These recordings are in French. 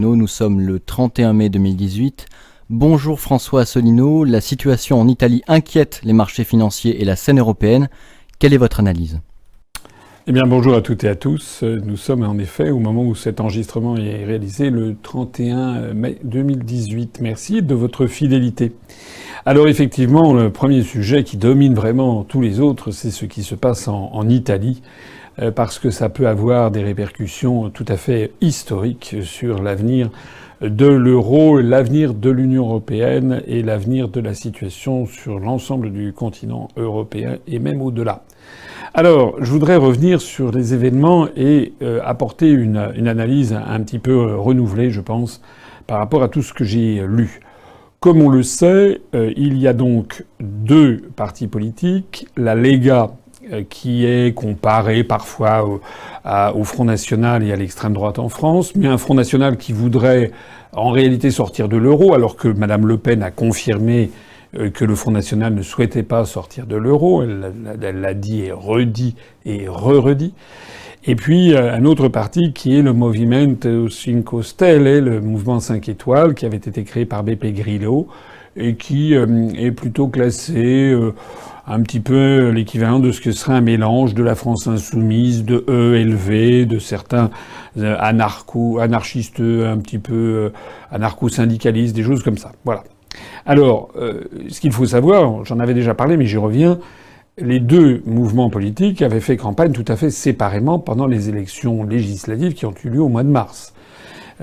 Nous sommes le 31 mai 2018. Bonjour François Asselineau, la situation en Italie inquiète les marchés financiers et la scène européenne. Quelle est votre analyse ? Eh bien, bonjour à toutes et à tous. Nous sommes en effet au moment où cet enregistrement est réalisé, le 31 mai 2018. Merci de votre fidélité. Alors effectivement, le premier sujet qui domine vraiment tous les autres, c'est ce qui se passe en Italie, parce que ça peut avoir des répercussions tout à fait historiques sur l'avenir de l'euro, l'avenir de l'Union européenne et l'avenir de la situation sur l'ensemble du continent européen et même au-delà. Alors, je voudrais revenir sur les événements et apporter une analyse un petit peu renouvelée, je pense, par rapport à tout ce que j'ai lu. Comme on le sait, il y a donc deux partis politiques, la Lega, qui est comparé parfois au Front National et à l'extrême droite en France, mais un Front National qui voudrait en réalité sortir de l'euro, alors que Madame Le Pen a confirmé que le Front National ne souhaitait pas sortir de l'euro. Elle l'a dit et redit et re-redit. Et puis un autre parti qui est le Movimento 5 Stelle, le mouvement 5 étoiles, qui avait été créé par Beppe Grillo et qui est plutôt classé un petit peu l'équivalent de ce que serait un mélange de la France insoumise, de ELV, de certains anarchistes un petit peu anarcho-syndicalistes, des choses comme ça. Voilà. Alors, ce qu'il faut savoir, j'en avais déjà parlé, mais j'y reviens, les deux mouvements politiques avaient fait campagne tout à fait séparément pendant les élections législatives qui ont eu lieu au mois de mars.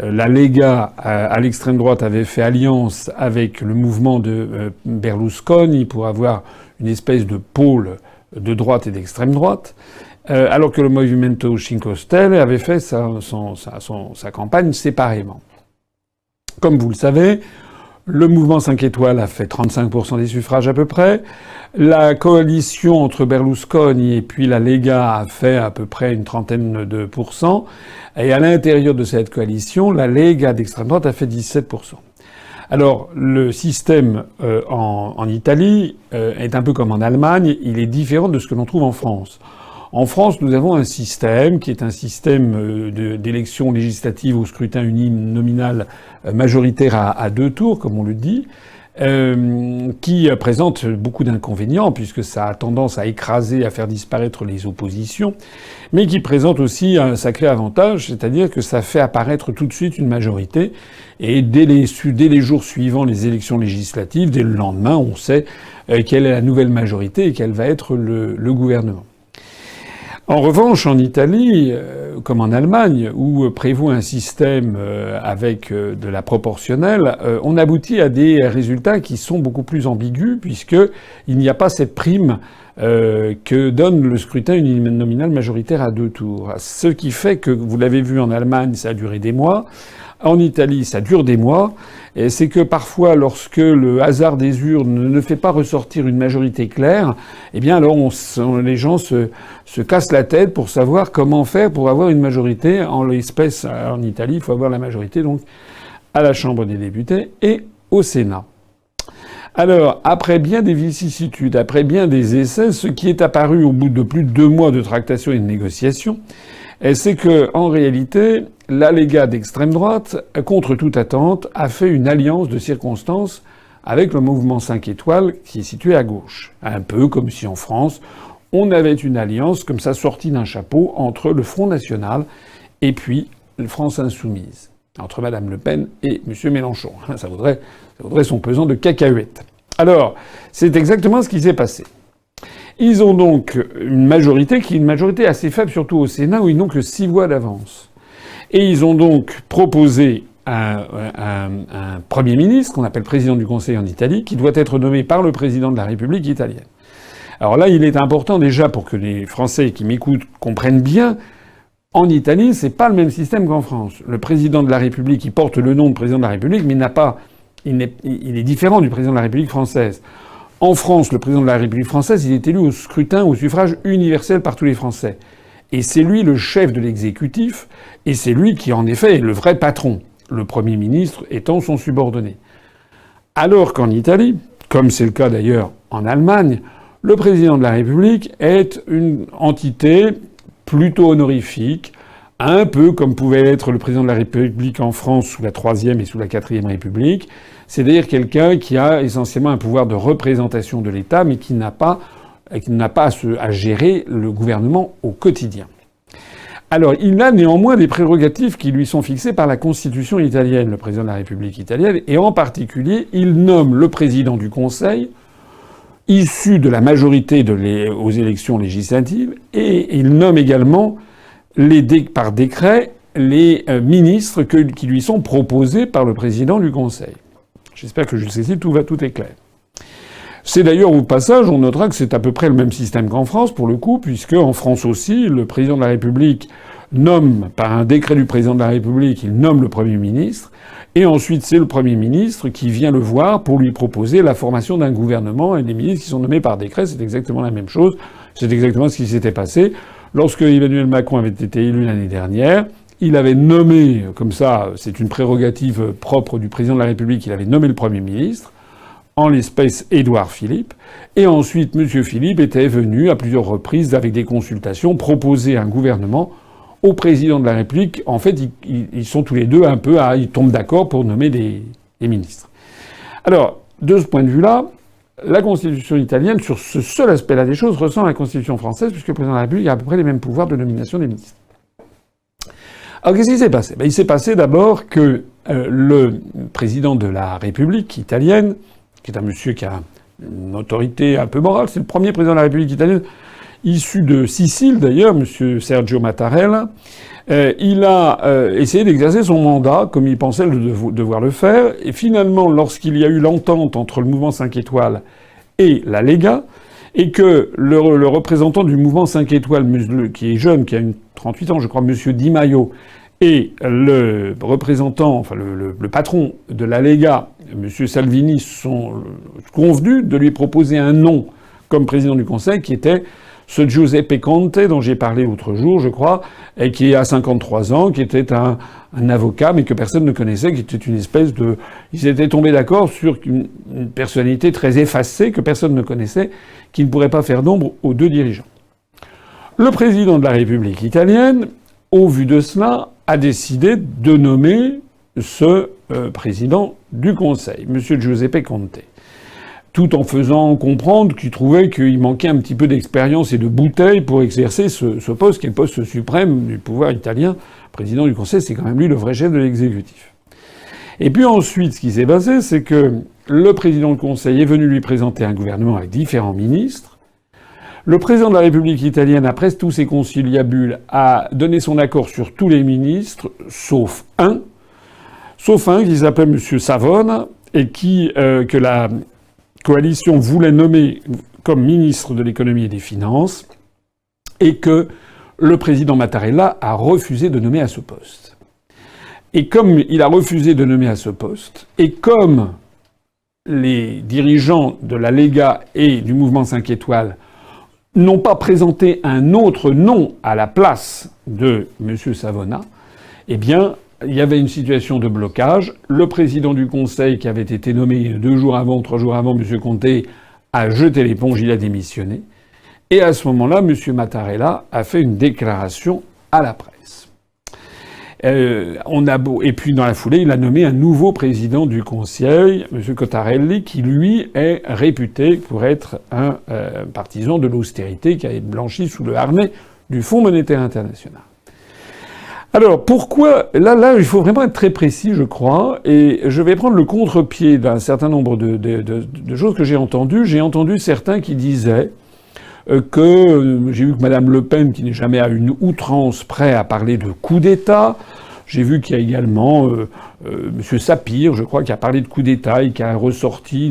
La Lega, à l'extrême droite, avait fait alliance avec le mouvement de Berlusconi pour avoir une espèce de pôle de droite et d'extrême droite, alors que le Movimento 5 Stelle avait fait sa campagne séparément. Comme vous le savez, le mouvement 5 étoiles a fait 35% des suffrages à peu près. La coalition entre Berlusconi et puis la Lega a fait à peu près une trentaine de pourcents. Et à l'intérieur de cette coalition, la Lega d'extrême droite a fait 17%. Alors, le système en Italie est un peu comme en Allemagne. Il est différent de ce que l'on trouve en France. En France, nous avons un système qui est un système d'élection législative au scrutin uninominal majoritaire à deux tours, comme on le dit, qui présente beaucoup d'inconvénients puisque ça a tendance à écraser, à faire disparaître les oppositions, mais qui présente aussi un sacré avantage, c'est-à-dire que ça fait apparaître tout de suite une majorité et dès les jours suivant les élections législatives, dès le lendemain, on sait quelle est la nouvelle majorité et quel va être le gouvernement. En revanche, en Italie, comme en Allemagne, où prévaut un système avec de la proportionnelle, on aboutit à des résultats qui sont beaucoup plus ambigus, puisqu'il n'y a pas cette prime que donne le scrutin uninominal majoritaire à deux tours. Ce qui fait que, vous l'avez vu en Allemagne, ça a duré des mois. En Italie, ça dure des mois. Et c'est que parfois, lorsque le hasard des urnes ne fait pas ressortir une majorité claire, eh bien alors les gens se cassent la tête pour savoir comment faire pour avoir une majorité. En l'espèce, en Italie, il faut avoir la majorité donc à la Chambre des députés et au Sénat. Alors, après bien des vicissitudes, après bien des essais, ce qui est apparu au bout de plus de 2 mois de tractation et de négociations, c'est que, en réalité, la Lega d'extrême droite, contre toute attente, a fait une alliance de circonstances avec le mouvement 5 étoiles qui est situé à gauche. Un peu comme si en France, on avait une alliance comme ça sortie d'un chapeau entre le Front National et puis la France Insoumise. Entre Madame Le Pen et Monsieur Mélenchon. Ça vaudrait son pesant de cacahuètes. Alors, c'est exactement ce qui s'est passé. Ils ont donc une majorité qui est une majorité assez faible, surtout au Sénat, où ils n'ont que 6 voix d'avance. Et ils ont donc proposé un Premier ministre, qu'on appelle président du Conseil en Italie, qui doit être nommé par le président de la République italienne. Alors là, il est important déjà pour que les Français qui m'écoutent comprennent bien, en Italie, c'est pas le même système qu'en France. Le président de la République, il porte le nom de président de la République, mais il est différent du président de la République française. En France, le président de la République française, il est élu au scrutin, au suffrage universel par tous les Français. Et c'est lui le chef de l'exécutif, et c'est lui qui, en effet, est le vrai patron, le Premier ministre étant son subordonné. Alors qu'en Italie, comme c'est le cas d'ailleurs en Allemagne, le président de la République est une entité plutôt honorifique, un peu comme pouvait être le président de la République en France sous la Troisième et sous la Quatrième République, c'est-à-dire quelqu'un qui a essentiellement un pouvoir de représentation de l'État, mais qui n'a pas à gérer le gouvernement au quotidien. Alors, il a néanmoins des prérogatives qui lui sont fixées par la Constitution italienne, le président de la République italienne, et en particulier, il nomme le président du Conseil, issu de la majorité aux élections législatives, et il nomme également par décret les ministres qui lui sont proposés par le président du Conseil. J'espère que jusqu'ici tout est clair. C'est d'ailleurs au passage, on notera que c'est à peu près le même système qu'en France pour le coup, puisque en France aussi, le président de la République nomme, par un décret du président de la République, il nomme le Premier ministre, et ensuite c'est le Premier ministre qui vient le voir pour lui proposer la formation d'un gouvernement, et les ministres qui sont nommés par décret, c'est exactement la même chose, c'est exactement ce qui s'était passé. Lorsque Emmanuel Macron avait été élu l'année dernière, il avait nommé, comme ça, c'est une prérogative propre du président de la République, il avait nommé le Premier ministre, en l'espèce Édouard Philippe, et ensuite M. Philippe était venu à plusieurs reprises avec des consultations proposer un gouvernement au président de la République. En fait, ils sont tous les deux un peu ils tombent d'accord pour nommer des ministres. Alors, de ce point de vue-là, la Constitution italienne, sur ce seul aspect-là des choses, ressemble à la Constitution française, puisque le président de la République a à peu près les mêmes pouvoirs de nomination des ministres. Alors, qu'est-ce qui s'est passé? Il s'est passé d'abord que le président de la République italienne, qui est un monsieur qui a une autorité un peu morale, c'est le premier président de la République italienne, issu de Sicile d'ailleurs, monsieur Sergio Mattarella, il a essayé d'exercer son mandat comme il pensait devoir le faire, et finalement, lorsqu'il y a eu l'entente entre le mouvement 5 étoiles et la Lega, et que le représentant du mouvement 5 étoiles, qui est jeune, qui a 38 ans, je crois, monsieur Di Maio, et le représentant, enfin le patron de la Lega, M. Salvini, sont convenus de lui proposer un nom comme président du Conseil, qui était ce Giuseppe Conte dont j'ai parlé l'autre jour, je crois, et qui a 53 ans, qui était un avocat, mais que personne ne connaissait, qui était une espèce de... Ils étaient tombés d'accord sur une personnalité très effacée, que personne ne connaissait, qui ne pourrait pas faire d'ombre aux deux dirigeants. Le président de la République italienne, au vu de cela, a décidé de nommer ce président du Conseil, M. Giuseppe Conte, tout en faisant comprendre qu'il trouvait qu'il manquait un petit peu d'expérience et de bouteille pour exercer ce poste, qui est le poste suprême du pouvoir italien. Président du Conseil, c'est quand même lui le vrai chef de l'exécutif. Et puis ensuite, ce qui s'est passé, c'est que le président du Conseil est venu lui présenter un gouvernement avec différents ministres. Le président de la République italienne, après tous ses conciliabules, a donné son accord sur tous les ministres, sauf un qui s'appelle M. Savona, et que la coalition voulait nommer comme ministre de l'économie et des finances, et que le président Mattarella a refusé de nommer à ce poste. Et comme il a refusé de nommer à ce poste, et comme les dirigeants de la Lega et du mouvement 5 étoiles n'ont pas présenté un autre nom à la place de M. Savona, eh bien, il y avait une situation de blocage. Le président du Conseil, qui avait été nommé 2 jours avant, 3 jours avant, M. Conte, a jeté l'éponge, il a démissionné. Et à ce moment-là, M. Mattarella a fait une déclaration à la presse. Et puis dans la foulée, il a nommé un nouveau président du Conseil, M. Cottarelli, qui lui est réputé pour être un partisan de l'austérité, qui a blanchi sous le harnais du Fonds monétaire international. Alors pourquoi là il faut vraiment être très précis, je crois, et je vais prendre le contre-pied d'un certain nombre de choses que j'ai entendues. J'ai entendu certains qui disaient que j'ai vu que Mme Le Pen, qui n'est jamais à une outrance près à parler de coup d'État. J'ai vu qu'il y a également M. Sapir, je crois, qui a parlé de coup d'État et qui a ressorti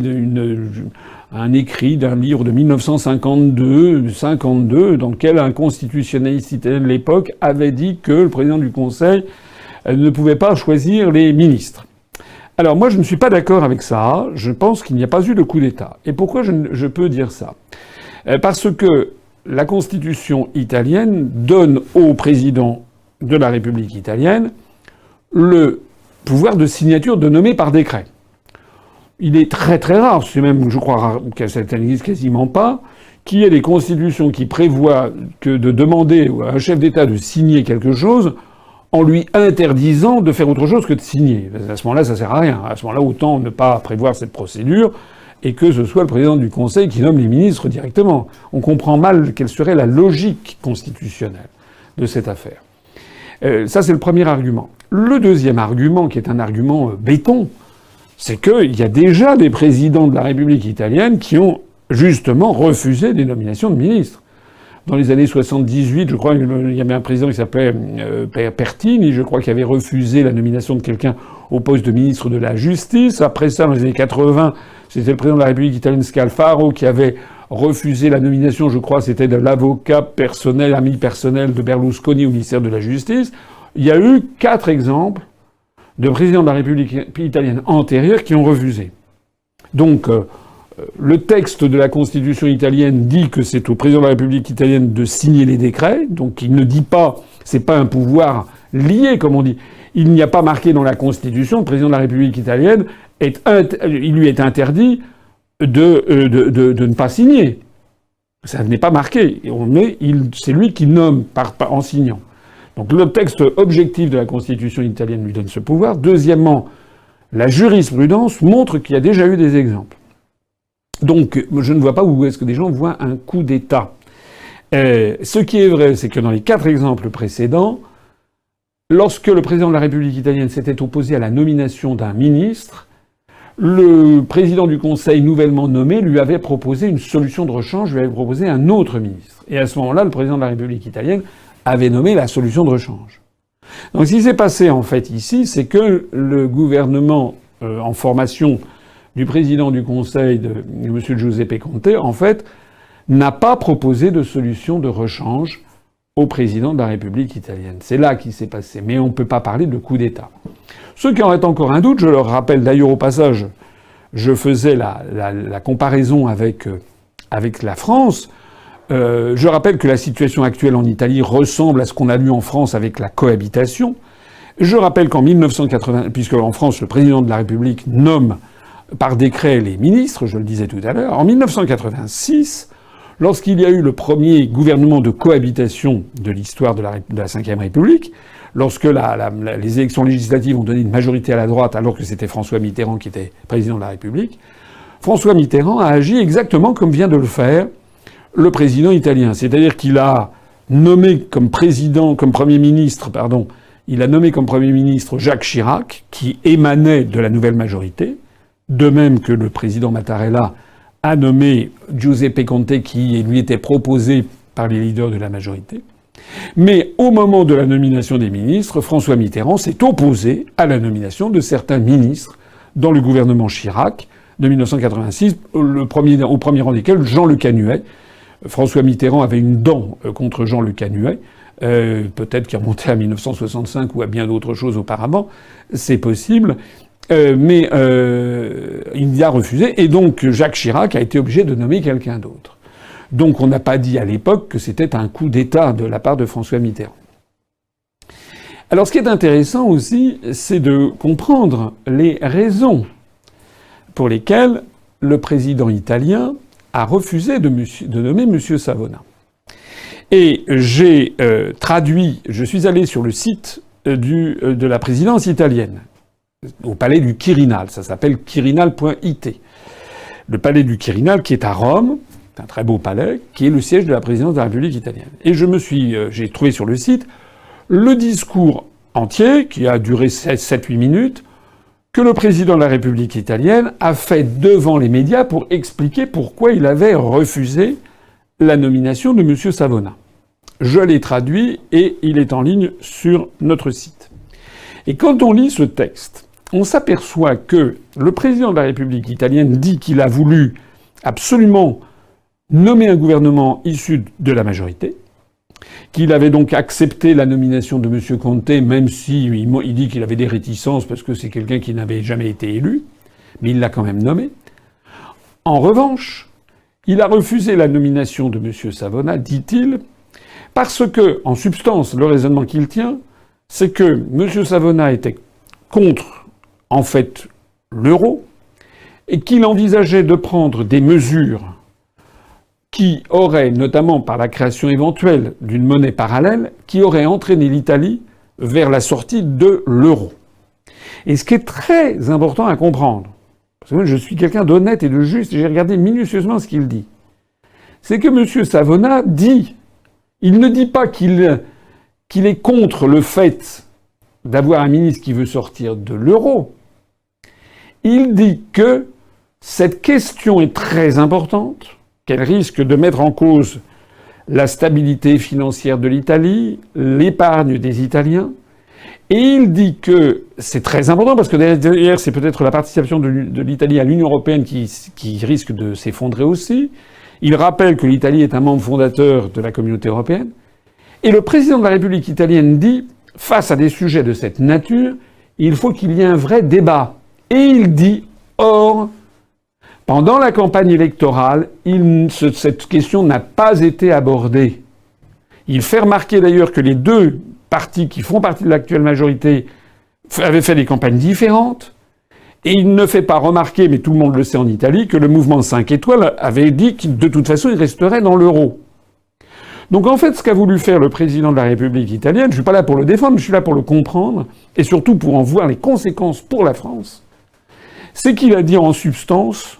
un écrit d'un livre de 1952, dans lequel un constitutionnaliste italien de l'époque avait dit que le président du Conseil ne pouvait pas choisir les ministres. Alors moi, je ne suis pas d'accord avec ça. Je pense qu'il n'y a pas eu de coup d'État. Et pourquoi je peux dire ça ? Parce que la Constitution italienne donne au président de la République italienne le pouvoir de signature de nommer par décret. Il est très très rare, c'est même, je crois, rare, que ça n'existe quasiment pas, qu'il y ait des constitutions qui prévoient que de demander à un chef d'État de signer quelque chose en lui interdisant de faire autre chose que de signer. À ce moment-là, ça sert à rien. À ce moment-là, autant ne pas prévoir cette procédure et que ce soit le président du Conseil qui nomme les ministres directement. On comprend mal quelle serait la logique constitutionnelle de cette affaire. Ça, c'est le premier argument. Le deuxième argument, qui est un argument béton, c'est qu'il y a déjà des présidents de la République italienne qui ont justement refusé des nominations de ministres. Dans les années 78, je crois qu'il y avait un président qui s'appelait Pertini, je crois, qui avait refusé la nomination de quelqu'un au poste de ministre de la Justice. Après ça, dans les années 80, c'était le président de la République italienne Scalfaro qui avait refusé la nomination, je crois, c'était de l'avocat personnel, ami personnel de Berlusconi au ministère de la Justice. Il y a eu 4 exemples de présidents de la République italienne antérieurs qui ont refusé. Donc, le texte de la Constitution italienne dit que c'est au président de la République italienne de signer les décrets. Donc il ne dit pas, c'est pas un pouvoir lié, comme on dit. Il n'y a pas marqué dans la Constitution, le président de la République italienne, il lui est interdit de ne pas signer. Ça n'est pas marqué. Mais c'est lui qui nomme en signant. Donc le texte objectif de la Constitution italienne lui donne ce pouvoir. Deuxièmement, la jurisprudence montre qu'il y a déjà eu des exemples. Donc, je ne vois pas où est-ce que des gens voient un coup d'État. Ce qui est vrai, c'est que dans les 4 exemples précédents, lorsque le président de la République italienne s'était opposé à la nomination d'un ministre, le président du Conseil nouvellement nommé lui avait proposé une solution de rechange, lui avait proposé un autre ministre. Et à ce moment-là, le président de la République italienne avait nommé la solution de rechange. Donc, ce qui s'est passé, en fait, ici, c'est que le gouvernement en formation du président du Conseil, de M. Giuseppe Conte, en fait, n'a pas proposé de solution de rechange au président de la République italienne. C'est là qu'il s'est passé. Mais on ne peut pas parler de coup d'État. Ceux qui auraient encore un doute, je leur rappelle d'ailleurs au passage, je faisais la comparaison avec la France. Je rappelle que la situation actuelle en Italie ressemble à ce qu'on a lu en France avec la cohabitation. Je rappelle qu'en 1980, puisque en France, le président de la République nomme par décret les ministres, je le disais tout à l'heure, en 1986, lorsqu'il y a eu le premier gouvernement de cohabitation de l'histoire de la Ve République, lorsque les élections législatives ont donné une majorité à la droite alors que c'était François Mitterrand qui était président de la République, François Mitterrand a agi exactement comme vient de le faire le président italien. C'est-à-dire qu'il a nommé comme Premier ministre Jacques Chirac, qui émanait de la nouvelle majorité, de même que le président Mattarella a nommé Giuseppe Conte, qui lui était proposé par les leaders de la majorité. Mais au moment de la nomination des ministres, François Mitterrand s'est opposé à la nomination de certains ministres dans le gouvernement Chirac de 1986, au premier rang desquels Jean Le Canuet. François Mitterrand avait une dent contre Jean Le Canuet, peut-être qu'il remontait à 1965 ou à bien d'autres choses auparavant, c'est possible. Mais il y a refusé, et donc Jacques Chirac a été obligé de nommer quelqu'un d'autre. Donc on n'a pas dit à l'époque que c'était un coup d'État de la part de François Mitterrand. Alors ce qui est intéressant aussi, c'est de comprendre les raisons pour lesquelles le président italien a refusé de nommer M. Savona. Et j'ai traduit, je suis allé sur le site de la présidence italienne, au palais du Quirinal. Ça s'appelle quirinal.it. Le palais du Quirinal qui est à Rome, c'est un très beau palais, qui est le siège de la présidence de la République italienne. Et j'ai trouvé sur le site le discours entier, qui a duré 7-8 minutes, que le président de la République italienne a fait devant les médias pour expliquer pourquoi il avait refusé la nomination de M. Savona. Je l'ai traduit et il est en ligne sur notre site. Et quand on lit ce texte, on s'aperçoit que le président de la République italienne dit qu'il a voulu absolument nommer un gouvernement issu de la majorité, qu'il avait donc accepté la nomination de M. Conte, même si il dit qu'il avait des réticences parce que c'est quelqu'un qui n'avait jamais été élu, mais il l'a quand même nommé. En revanche, il a refusé la nomination de M. Savona, dit-il, parce que, en substance, le raisonnement qu'il tient, c'est que M. Savona était contre, en fait, l'euro, et qu'il envisageait de prendre des mesures qui auraient, notamment par la création éventuelle d'une monnaie parallèle, qui aurait entraîné l'Italie vers la sortie de l'euro. Et ce qui est très important à comprendre, parce que moi je suis quelqu'un d'honnête et de juste, et j'ai regardé minutieusement ce qu'il dit, c'est que M. Savona dit, il ne dit pas qu'il est contre le fait d'avoir un ministre qui veut sortir de l'euro. Il dit que cette question est très importante, qu'elle risque de mettre en cause la stabilité financière de l'Italie, l'épargne des Italiens. Et il dit que c'est très important parce que derrière, c'est peut-être la participation de l'Italie à l'Union européenne qui risque de s'effondrer aussi. Il rappelle que l'Italie est un membre fondateur de la communauté européenne. Et le président de la République italienne dit, face à des sujets de cette nature, il faut qu'il y ait un vrai débat. Et il dit, or, pendant la campagne électorale, cette question n'a pas été abordée. Il fait remarquer d'ailleurs que les deux partis qui font partie de l'actuelle majorité avaient fait des campagnes différentes. Et il ne fait pas remarquer, mais tout le monde le sait en Italie, que le mouvement 5 étoiles avait dit que de toute façon il resterait dans l'euro. Donc en fait, ce qu'a voulu faire le président de la République italienne, je suis pas là pour le défendre, je suis là pour le comprendre, et surtout pour en voir les conséquences pour la France, c'est qu'il a dit en substance,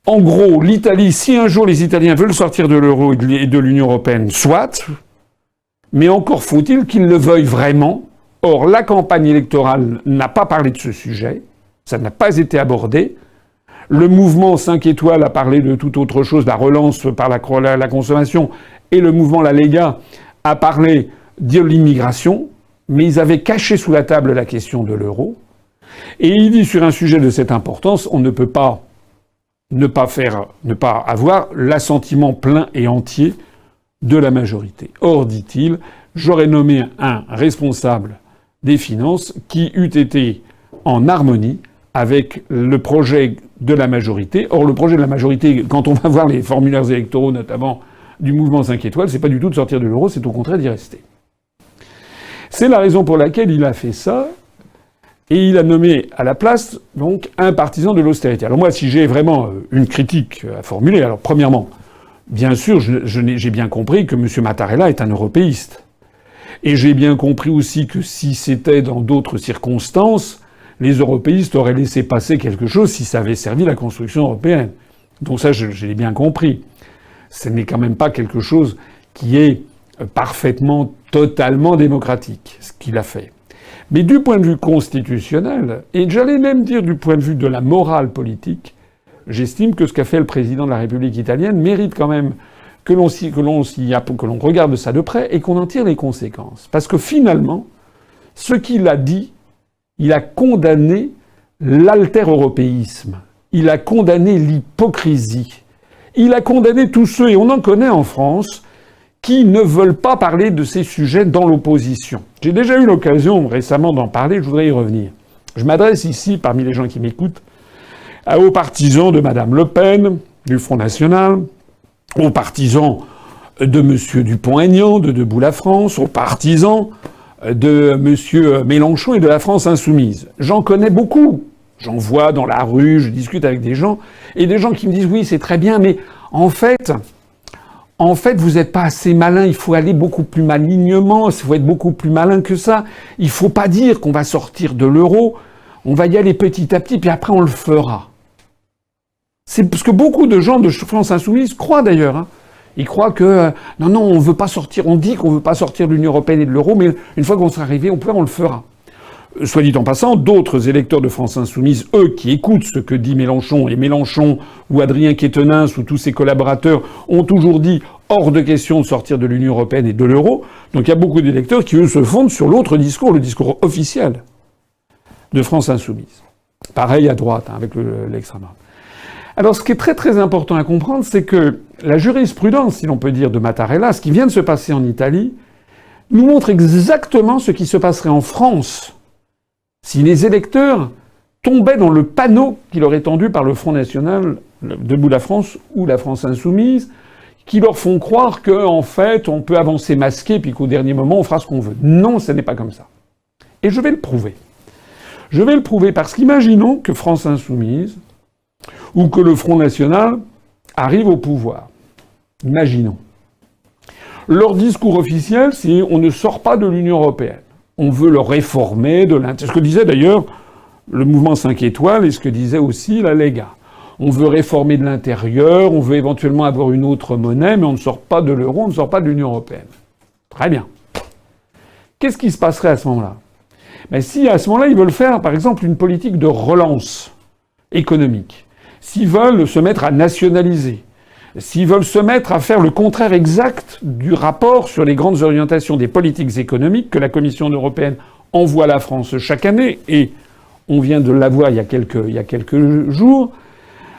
en gros, l'Italie, si un jour les Italiens veulent sortir de l'euro et de l'Union européenne, soit, mais encore faut-il qu'ils le veuillent vraiment. Or, la campagne électorale n'a pas parlé de ce sujet, ça n'a pas été abordé. Le mouvement 5 étoiles a parlé de toute autre chose, la relance par la consommation, et le mouvement La Lega a parlé de l'immigration, mais ils avaient caché sous la table la question de l'euro. Et il dit sur un sujet de cette importance, on ne peut pas ne pas avoir l'assentiment plein et entier de la majorité. Or, dit-il, j'aurais nommé un responsable des finances qui eût été en harmonie avec le projet de la majorité. Or, le projet de la majorité, quand on va voir les formulaires électoraux, notamment du mouvement 5 étoiles, c'est pas du tout de sortir de l'euro, c'est au contraire d'y rester. C'est la raison pour laquelle il a fait ça. Et il a nommé à la place, donc, un partisan de l'austérité. Alors moi, si j'ai vraiment une critique à formuler, alors premièrement, bien sûr, j'ai bien compris que M. Mattarella est un européiste. Et j'ai bien compris aussi que si c'était dans d'autres circonstances, les européistes auraient laissé passer quelque chose si ça avait servi la construction européenne. Donc ça, je l'ai bien compris. Ce n'est quand même pas quelque chose qui est parfaitement, totalement démocratique, ce qu'il a fait. Mais du point de vue constitutionnel, et j'allais même dire du point de vue de la morale politique, j'estime que ce qu'a fait le président de la République italienne mérite quand même que l'on regarde ça de près et qu'on en tire les conséquences. Parce que finalement, ce qu'il a dit, il a condamné l'alter-européisme, il a condamné l'hypocrisie, il a condamné tous ceux, et on en connaît en France, qui ne veulent pas parler de ces sujets dans l'opposition. J'ai déjà eu l'occasion récemment d'en parler, je voudrais y revenir. Je m'adresse ici, parmi les gens qui m'écoutent, aux partisans de Madame Le Pen, du Front National, aux partisans de M. Dupont-Aignan, de Debout la France, aux partisans de M. Mélenchon et de la France Insoumise. J'en connais beaucoup. J'en vois dans la rue, je discute avec des gens, et des gens qui me disent « oui, c'est très bien, mais en fait, vous n'êtes pas assez malin, il faut aller beaucoup plus malignement, il faut être beaucoup plus malin que ça. Il faut pas dire qu'on va sortir de l'euro, on va y aller petit à petit, puis après on le fera. » C'est parce que beaucoup de gens de France Insoumise croient d'ailleurs. Hein. Ils croient que non, on veut pas sortir, on dit qu'on veut pas sortir de l'Union européenne et de l'euro, mais une fois qu'on sera arrivé, on le fera. Soit dit en passant, d'autres électeurs de France Insoumise, eux, qui écoutent ce que dit Mélenchon, et Mélenchon ou Adrien Quatennens ou tous ses collaborateurs ont toujours dit hors de question de sortir de l'Union européenne et de l'euro. Donc il y a beaucoup d'électeurs qui, eux, se fondent sur l'autre discours, le discours officiel de France Insoumise. Pareil à droite, hein, avec l'extrême droite. Alors ce qui est très très important à comprendre, c'est que la jurisprudence, si l'on peut dire, de Mattarella, ce qui vient de se passer en Italie, nous montre exactement ce qui se passerait en France si les électeurs tombaient dans le panneau qui leur est tendu par le Front National, Debout la France ou la France Insoumise, qui leur font croire qu'en fait, on peut avancer masqué puis qu'au dernier moment, on fera ce qu'on veut. Non, ce n'est pas comme ça. Et je vais le prouver. Je vais le prouver parce qu'imaginons que France Insoumise ou que le Front National arrive au pouvoir. Imaginons. Leur discours officiel, c'est on ne sort pas de l'Union européenne. On veut le réformer de l'intérieur. Ce que disait d'ailleurs le mouvement 5 étoiles et ce que disait aussi la Lega. On veut réformer de l'intérieur, on veut éventuellement avoir une autre monnaie, mais on ne sort pas de l'euro, on ne sort pas de l'Union européenne. Très bien. Qu'est-ce qui se passerait à ce moment-là? Ben, si à ce moment-là, ils veulent faire, par exemple, une politique de relance économique, s'ils veulent se mettre à nationaliser, s'ils veulent se mettre à faire le contraire exact du rapport sur les grandes orientations des politiques économiques que la Commission européenne envoie à la France chaque année, et on vient de l'avoir il y a quelques jours,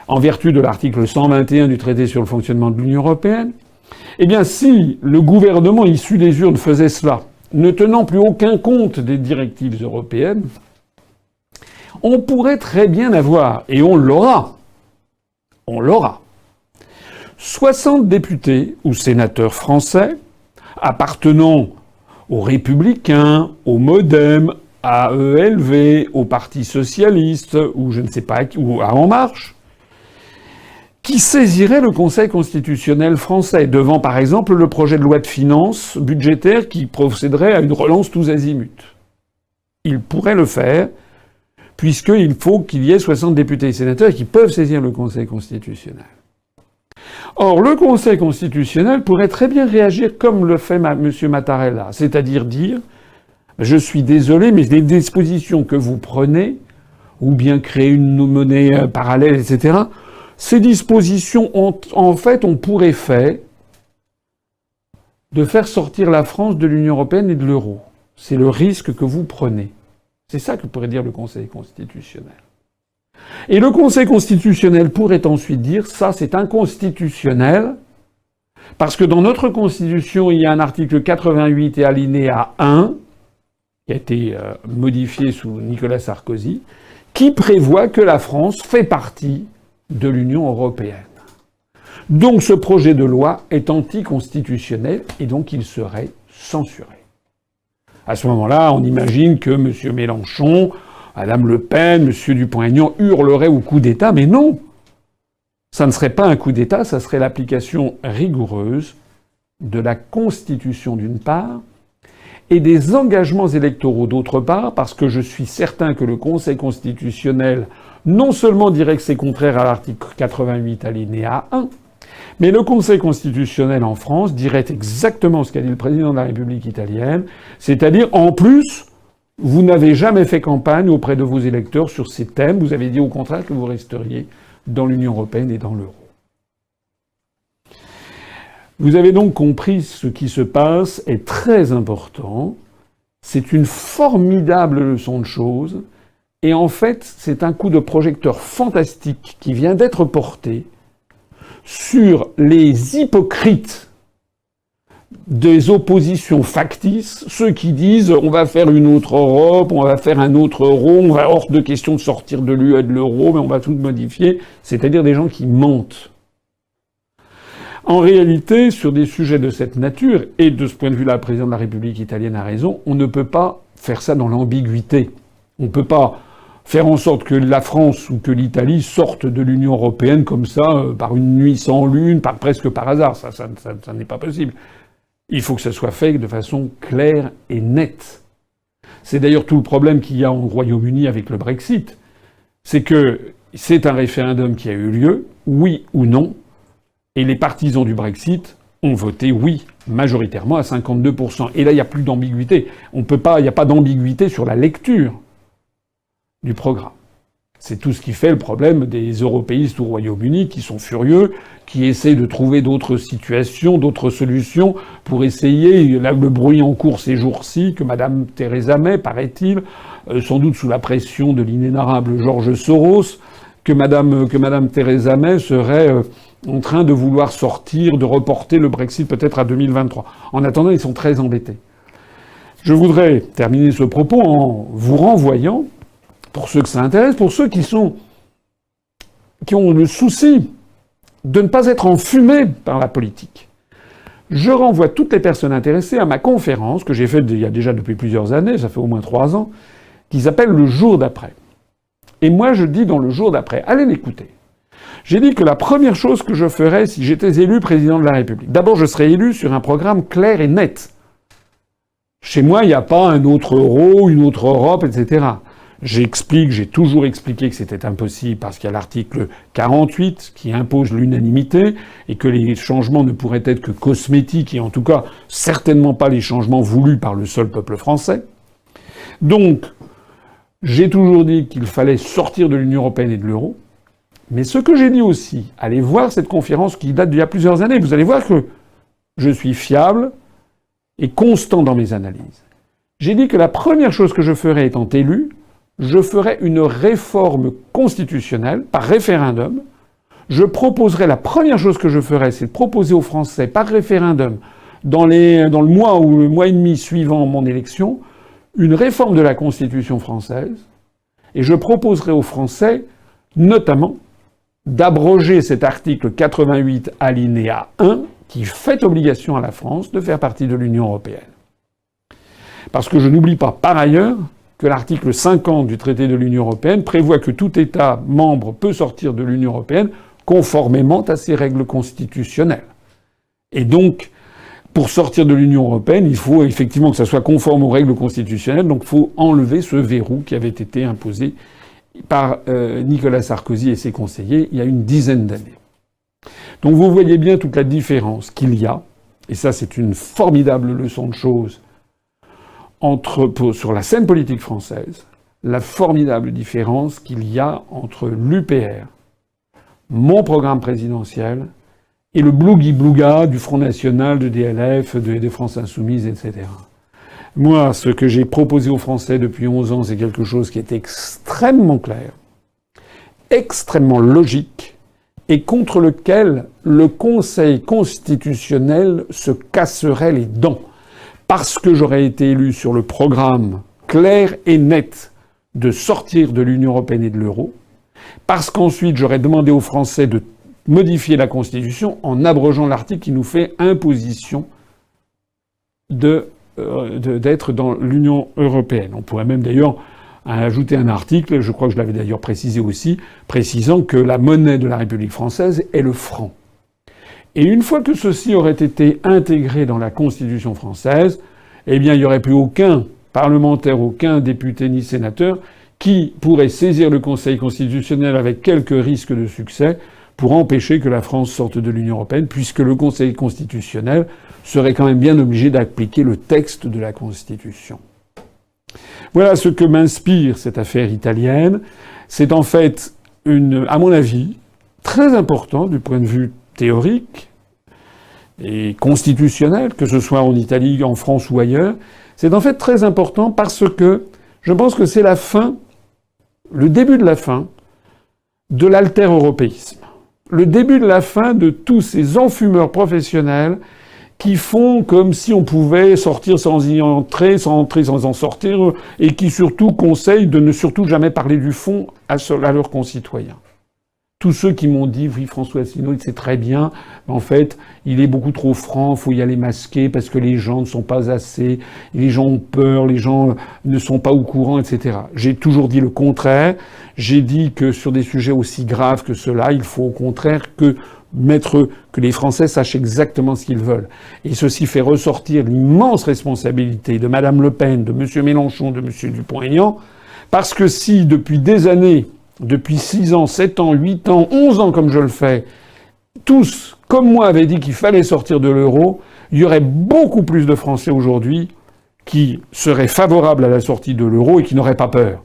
en vertu de l'article 121 du traité sur le fonctionnement de l'Union européenne, eh bien, si le gouvernement issu des urnes faisait cela, ne tenant plus aucun compte des directives européennes, on pourrait très bien avoir, et on l'aura, 60 députés ou sénateurs français appartenant aux Républicains, au MoDem, à ELV, au Parti Socialiste, ou je ne sais pas, ou à En Marche, qui saisirait le Conseil constitutionnel français devant, par exemple, le projet de loi de finances budgétaire qui procéderait à une relance tous azimuts. Il pourrait le faire, puisqu'il faut qu'il y ait 60 députés et sénateurs qui peuvent saisir le Conseil constitutionnel. Or, le Conseil constitutionnel pourrait très bien réagir comme le fait M. Mattarella, c'est-à-dire dire « Je suis désolé, mais les dispositions que vous prenez, ou bien créer une monnaie parallèle, etc., ces dispositions ont pour effet de faire sortir la France de l'Union européenne et de l'euro. C'est le risque que vous prenez. » C'est ça que pourrait dire le Conseil constitutionnel. Et le Conseil constitutionnel pourrait ensuite dire « ça, c'est inconstitutionnel » parce que dans notre Constitution, il y a un article 88 et alinéa 1 qui a été modifié sous Nicolas Sarkozy, qui prévoit que la France fait partie de l'Union européenne. Donc ce projet de loi est anticonstitutionnel et donc il serait censuré. À ce moment-là, on imagine que M. Mélenchon, Mme Le Pen, M. Dupont-Aignan hurleraient au coup d'État, mais non! Ça ne serait pas un coup d'État, ça serait l'application rigoureuse de la Constitution d'une part, et des engagements électoraux d'autre part, parce que je suis certain que le Conseil constitutionnel non seulement dirait que c'est contraire à l'article 88 alinéa 1, mais le Conseil constitutionnel en France dirait exactement ce qu'a dit le président de la République italienne, c'est-à-dire, en plus, vous n'avez jamais fait campagne auprès de vos électeurs sur ces thèmes, vous avez dit au contraire que vous resteriez dans l'Union européenne et dans l'euro. Vous avez donc compris ce qui se passe est très important. C'est une formidable leçon de choses. Et en fait, c'est un coup de projecteur fantastique qui vient d'être porté sur les hypocrites des oppositions factices, ceux qui disent on va faire une autre Europe, on va faire un autre euro, on va hors de question de sortir de l'UE et de l'euro, mais on va tout modifier, c'est-à-dire des gens qui mentent. En réalité, sur des sujets de cette nature, et de ce point de vue-là, le président de la République italienne a raison, on ne peut pas faire ça dans l'ambiguïté. On ne peut pas faire en sorte que la France ou que l'Italie sortent de l'Union européenne comme ça, par une nuit sans lune, presque par hasard. Ça n'est pas possible. Il faut que ça soit fait de façon claire et nette. C'est d'ailleurs tout le problème qu'il y a au Royaume-Uni avec le Brexit. C'est que c'est un référendum qui a eu lieu, oui ou non, et les partisans du Brexit ont voté oui, majoritairement à 52%. Et là, il n'y a plus d'ambiguïté. Il n'y a pas d'ambiguïté sur la lecture du programme. C'est tout ce qui fait le problème des européistes au Royaume-Uni qui sont furieux, qui essaient de trouver d'autres situations, d'autres solutions pour essayer, là, le bruit en cours ces jours-ci, que Mme Theresa May, paraît-il, sans doute sous la pression de l'inénarrable George Soros, que Mme Theresa May serait en train de vouloir sortir, de reporter le Brexit peut-être à 2023. En attendant, ils sont très embêtés. Je voudrais terminer ce propos en vous renvoyant, pour ceux que ça intéresse, pour ceux qui ont le souci de ne pas être enfumés par la politique. Je renvoie toutes les personnes intéressées à ma conférence que j'ai faite il y a déjà depuis plusieurs années, ça fait au moins 3 ans, qui s'appelle « Le jour d'après ». Et moi, je dis dans « Le jour d'après », allez l'écouter. J'ai dit que la première chose que je ferais si j'étais élu président de la République, d'abord je serais élu sur un programme clair et net. Chez moi, il n'y a pas un autre euro, une autre Europe, etc. J'ai toujours expliqué que c'était impossible parce qu'il y a l'article 48 qui impose l'unanimité et que les changements ne pourraient être que cosmétiques et en tout cas certainement pas les changements voulus par le seul peuple français. Donc, j'ai toujours dit qu'il fallait sortir de l'Union européenne et de l'euro. Mais ce que j'ai dit aussi, allez voir cette conférence qui date d'il y a plusieurs années, vous allez voir que je suis fiable et constant dans mes analyses. J'ai dit que la première chose que je ferais étant élu, je ferai une réforme constitutionnelle par référendum. Je proposerai, la première chose que je ferai, c'est de proposer aux Français par référendum, dans le mois ou le mois et demi suivant mon élection, une réforme de la Constitution française. Et je proposerai aux Français, notamment, d'abroger cet article 88 alinéa 1 qui fait obligation à la France de faire partie de l'Union européenne. Parce que je n'oublie pas, par ailleurs, que l'article 50 du traité de l'Union européenne prévoit que tout État membre peut sortir de l'Union européenne conformément à ses règles constitutionnelles. Et donc, pour sortir de l'Union européenne, il faut effectivement que ça soit conforme aux règles constitutionnelles, donc il faut enlever ce verrou qui avait été imposé par Nicolas Sarkozy et ses conseillers il y a une dizaine d'années. Donc vous voyez bien toute la différence qu'il y a, et ça c'est une formidable leçon de choses, sur la scène politique française, la formidable différence qu'il y a entre l'UPR, mon programme présidentiel, et le blougui-blouga du Front National, de DLF, des France Insoumises, etc. Moi, ce que j'ai proposé aux Français depuis 11 ans, c'est quelque chose qui est extrêmement clair, extrêmement logique, et contre lequel le Conseil constitutionnel se casserait les dents. Parce que j'aurais été élu sur le programme clair et net de sortir de l'Union européenne et de l'euro, parce qu'ensuite j'aurais demandé aux Français de modifier la Constitution en abrogeant l'article qui nous fait imposition d'être dans l'Union européenne. On pourrait même d'ailleurs ajouter un article, je crois que je l'avais d'ailleurs précisé aussi, précisant que la monnaie de la République française est le franc. Et une fois que ceci aurait été intégré dans la Constitution française, eh bien, il n'y aurait plus aucun parlementaire, aucun député ni sénateur qui pourrait saisir le Conseil constitutionnel avec quelques risques de succès pour empêcher que la France sorte de l'Union européenne, puisque le Conseil constitutionnel serait quand même bien obligé d'appliquer le texte de la Constitution. Voilà ce que m'inspire cette affaire italienne. C'est en fait à mon avis, très important du point de vue théorique et constitutionnel, que ce soit en Italie, en France ou ailleurs. C'est en fait très important parce que je pense que c'est le début de la fin de l'alter-européisme. Le début de la fin de tous ces enfumeurs professionnels qui font comme si on pouvait sortir sans y entrer, sans entrer sans en sortir, et qui surtout conseillent de ne surtout jamais parler du fond à leurs concitoyens. Tous ceux qui m'ont dit, oui, François Asselineau, c'est très bien, mais en fait, il est beaucoup trop franc, faut y aller masquer parce que les gens ne sont pas assez, les gens ont peur, les gens ne sont pas au courant, etc. J'ai toujours dit le contraire. J'ai dit que sur des sujets aussi graves que cela, il faut au contraire que les Français sachent exactement ce qu'ils veulent. Et ceci fait ressortir l'immense responsabilité de Madame Le Pen, de Monsieur Mélenchon, de Monsieur Dupont-Aignan, parce que si depuis des années, depuis 6 ans, 7 ans, 8 ans, 11 ans comme je le fais, tous, comme moi, avaient dit qu'il fallait sortir de l'euro, il y aurait beaucoup plus de Français aujourd'hui qui seraient favorables à la sortie de l'euro et qui n'auraient pas peur.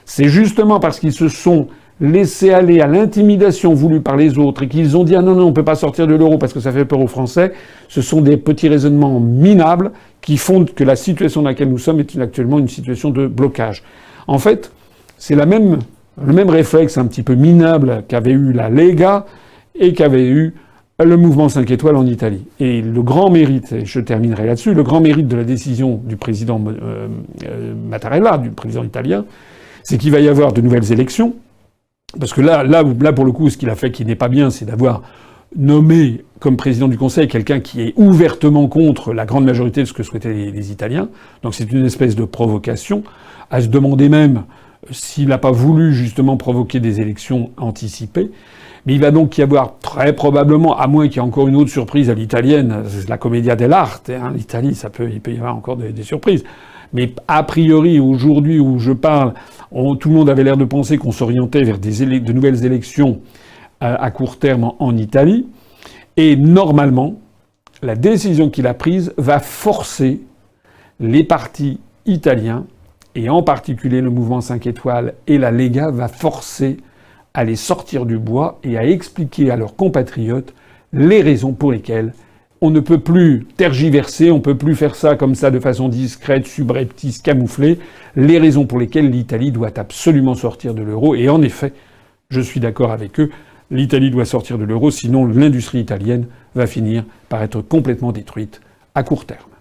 C'est justement parce qu'ils se sont laissés aller à l'intimidation voulue par les autres et qu'ils ont dit « Ah non, non, on ne peut pas sortir de l'euro parce que ça fait peur aux Français », ce sont des petits raisonnements minables qui font que la situation dans laquelle nous sommes est actuellement une situation de blocage. En fait, c'est le même réflexe un petit peu minable qu'avait eu la Lega et qu'avait eu le mouvement 5 étoiles en Italie. Et le grand mérite, et je terminerai là-dessus, le grand mérite de la décision du président Mattarella, du président italien, c'est qu'il va y avoir de nouvelles élections. Parce que là, pour le coup, ce qu'il a fait qui n'est pas bien, c'est d'avoir nommé comme président du Conseil quelqu'un qui est ouvertement contre la grande majorité de ce que souhaitaient les Italiens. Donc c'est une espèce de provocation, à se demander même s'il n'a pas voulu justement provoquer des élections anticipées. Mais il va donc y avoir très probablement, à moins qu'il y ait encore une autre surprise à l'italienne, c'est la commedia dell'arte, hein, l'Italie, il peut y avoir encore des surprises. Mais a priori, aujourd'hui où je parle, tout le monde avait l'air de penser qu'on s'orientait vers de nouvelles élections à court terme en Italie. Et normalement, la décision qu'il a prise va forcer les partis italiens, et en particulier le mouvement 5 étoiles et la Lega, va forcer à les sortir du bois et à expliquer à leurs compatriotes les raisons pour lesquelles on ne peut plus tergiverser, on ne peut plus faire ça comme ça de façon discrète, subreptice, camouflée, les raisons pour lesquelles l'Italie doit absolument sortir de l'euro. Et en effet, je suis d'accord avec eux, l'Italie doit sortir de l'euro, sinon l'industrie italienne va finir par être complètement détruite à court terme.